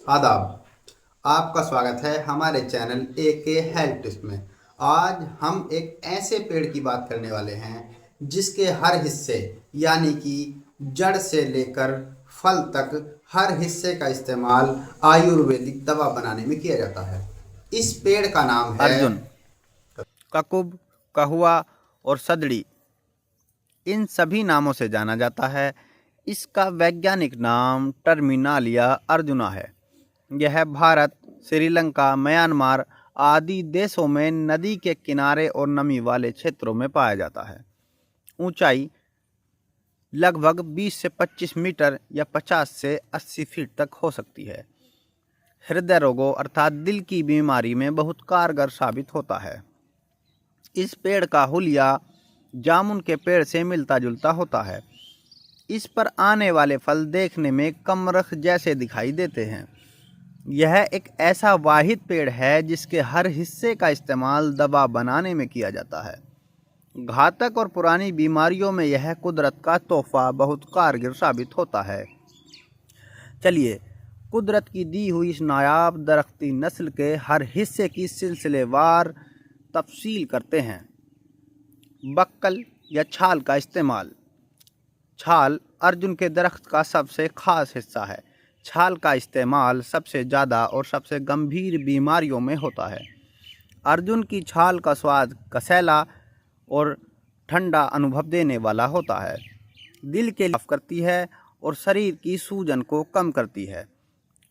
आदाब। आपका स्वागत है हमारे चैनल ए के हेल्थ टिप्स में। आज हम एक ऐसे पेड़ की बात करने वाले हैं जिसके हर हिस्से यानी कि जड़ से लेकर फल तक हर हिस्से का इस्तेमाल आयुर्वेदिक दवा बनाने में किया जाता है। इस पेड़ का नाम है अर्जुन, ककुब, कहुआ और सदड़ी इन सभी नामों से जाना जाता है। इसका वैज्ञानिक नाम टर्मिनालिया अर्जुना है। यह भारत, श्रीलंका, म्यांमार आदि देशों में नदी के किनारे और नमी वाले क्षेत्रों में पाया जाता है। ऊंचाई लगभग 20 से 25 मीटर या 50 से 80 फीट तक हो सकती है। हृदय रोगों अर्थात दिल की बीमारी में बहुत कारगर साबित होता है। इस पेड़ का हुलिया जामुन के पेड़ से मिलता जुलता होता है। इस पर आने वाले फल देखने में कमरख जैसे दिखाई देते हैं। यह एक ऐसा वाहिद पेड़ है जिसके हर हिस्से का इस्तेमाल दवा बनाने में किया जाता है। घातक और पुरानी बीमारियों में यह कुदरत का तोहफा बहुत कारगर साबित होता है। चलिए कुदरत की दी हुई इस नायाब दरख्ती नस्ल के हर हिस्से की सिलसिलेवार तफसील करते हैं। बक्कल या छाल का इस्तेमाल। छाल अर्जुन के दरख्त का सबसे खास हिस्सा है। छाल का इस्तेमाल सबसे ज़्यादा और सबसे गंभीर बीमारियों में होता है। अर्जुन की छाल का स्वाद कसैला और ठंडा अनुभव देने वाला होता है। दिल के लिए साफ करती है और शरीर की सूजन को कम करती है।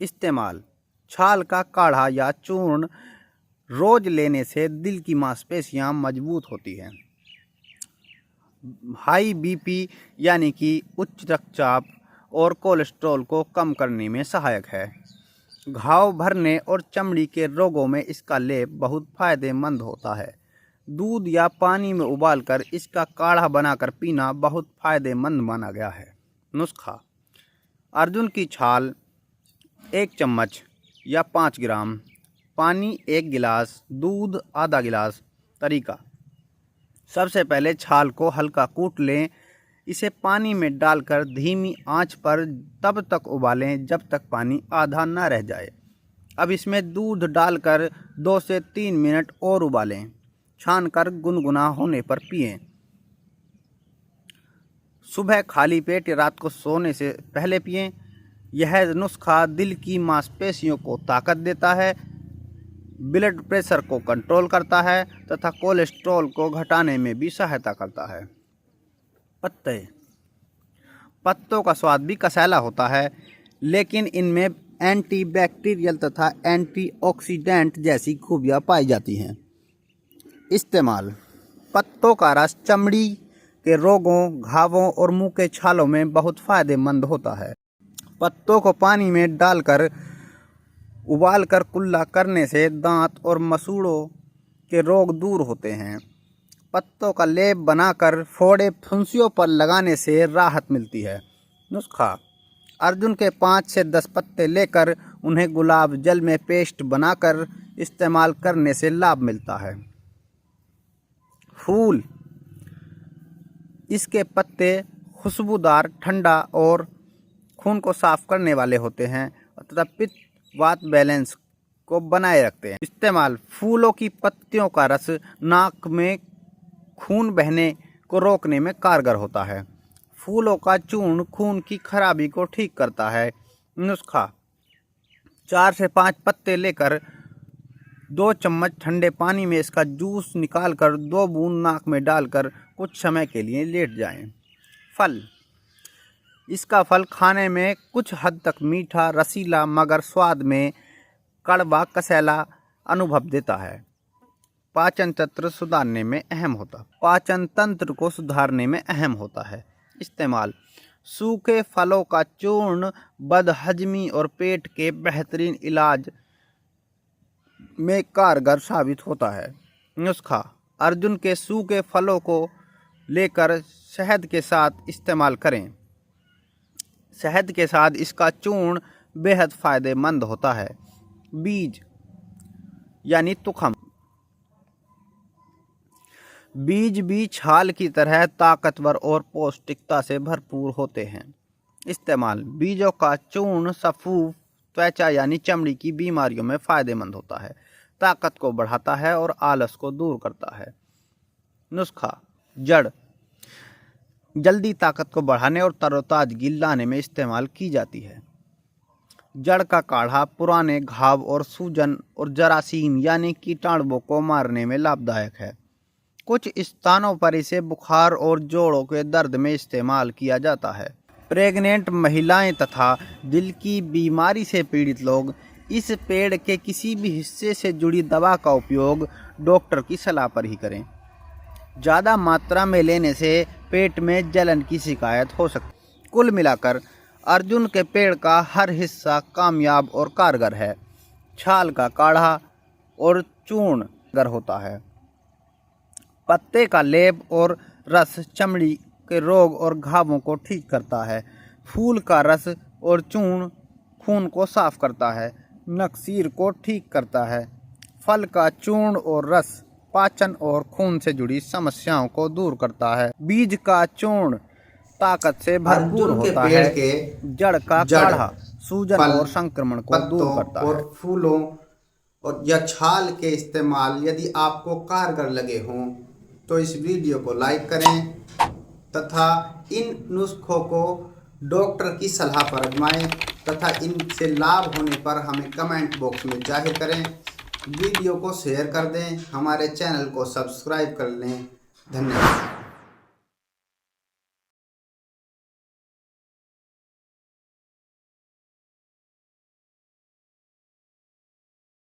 इस्तेमाल: छाल का काढ़ा या चूर्ण रोज लेने से दिल की मांसपेशियां मजबूत होती हैं। हाई बीपी यानी कि उच्च रक्तचाप और कोलेस्ट्रॉल को कम करने में सहायक है। घाव भरने और चमड़ी के रोगों में इसका लेप बहुत फायदेमंद होता है। दूध या पानी में उबालकर इसका काढ़ा बनाकर पीना बहुत फायदेमंद माना गया है। नुस्खा: अर्जुन की छाल 1 चम्मच या 5 ग्राम, पानी 1 गिलास, दूध आधा गिलास। तरीका: सबसे पहले छाल को हल्का कूट लें। इसे पानी में डालकर धीमी आंच पर तब तक उबालें जब तक पानी आधा न रह जाए। अब इसमें दूध डालकर 2 से 3 मिनट और उबालें। छानकर गुनगुना होने पर पिएं। सुबह खाली पेट या रात को सोने से पहले पिएं। यह नुस्खा दिल की मांसपेशियों को ताकत देता है, ब्लड प्रेशर को कंट्रोल करता है तथा कोलेस्ट्रॉल को घटाने में भी सहायता करता है। पत्तों का स्वाद भी कसैला होता है, लेकिन इनमें एंटीबैक्टीरियल तथा एंटीऑक्सीडेंट जैसी खूबियाँ पाई जाती हैं। इस्तेमाल: पत्तों का रस चमड़ी के रोगों, घावों और मुंह के छालों में बहुत फायदेमंद होता है। पत्तों को पानी में डालकर उबालकर कुल्ला करने से दांत और मसूड़ों के रोग दूर होते हैं। पत्तों का लेप बनाकर फोड़े फुंसियों पर लगाने से राहत मिलती है। नुस्खा: अर्जुन के 5 से 10 पत्ते लेकर उन्हें गुलाब जल में पेस्ट बनाकर इस्तेमाल करने से लाभ मिलता है। फूल: इसके पत्ते खुशबूदार, ठंडा और खून को साफ करने वाले होते हैं तथा पित्त वात बैलेंस को बनाए रखते हैं। इस्तेमाल: फूलों की पत्तियों का रस नाक में खून बहने को रोकने में कारगर होता है। फूलों का चूर्ण खून की खराबी को ठीक करता है। नुस्खा: 4 से 5 पत्ते लेकर 2 चम्मच ठंडे पानी में इसका जूस निकालकर 2 बूंद नाक में डालकर कुछ समय के लिए लेट जाएं। फल: इसका फल खाने में कुछ हद तक मीठा, रसीला मगर स्वाद में कड़वा कसैला अनुभव देता है। पाचन तंत्र को सुधारने में अहम होता है। इस्तेमाल: सूखे फलों का चूर्ण बदहजमी और पेट के बेहतरीन इलाज में कारगर साबित होता है। नुस्खा: अर्जुन के सूखे फलों को लेकर शहद के साथ इस्तेमाल करें। शहद के साथ इसका चूर्ण बेहद फायदेमंद होता है। बीज यानी तुखम: बीज भी छाल की तरह ताकतवर और पौष्टिकता से भरपूर होते हैं। इस्तेमाल: बीजों का चूर्ण सफूफ त्वचा यानी चमड़ी की बीमारियों में फायदेमंद होता है, ताकत को बढ़ाता है और आलस को दूर करता है। नुस्खा: जड़ जल्दी ताकत को बढ़ाने और तरोताजगी लाने में इस्तेमाल की जाती है। जड़ का काढ़ा पुराने घाव और सूजन और जरासीम यानी कीटाणुओं को मारने में लाभदायक है। कुछ स्थानों पर इसे बुखार और जोड़ों के दर्द में इस्तेमाल किया जाता है। प्रेग्नेंट महिलाएं तथा दिल की बीमारी से पीड़ित लोग इस पेड़ के किसी भी हिस्से से जुड़ी दवा का उपयोग डॉक्टर की सलाह पर ही करें। ज़्यादा मात्रा में लेने से पेट में जलन की शिकायत हो सकती है। कुल मिलाकर अर्जुन के पेड़ का हर हिस्सा कामयाब और कारगर है। छाल का काढ़ा और चूर्ण गर होता है। पत्ते का लेप और रस चमड़ी के रोग और घावों को ठीक करता है। फूल का रस और चूर्ण खून को साफ करता है, नक्सीर को ठीक करता है। फल का चूर्ण और रस पाचन और खून से जुड़ी समस्याओं को दूर करता है। बीज का चूर्ण ताकत से भरपूर होता है। जड़ का काढ़ा सूजन और संक्रमण को दूर करता है। और फूलों और या छाल के इस्तेमाल यदि आपको कारगर लगे हों तो इस वीडियो को लाइक करें तथा इन नुस्खों को डॉक्टर की सलाह पर आजमाएं तथा इनसे लाभ होने पर हमें कमेंट बॉक्स में जाहिर करें। वीडियो को शेयर कर दें, हमारे चैनल को सब्सक्राइब कर लें। धन्यवाद।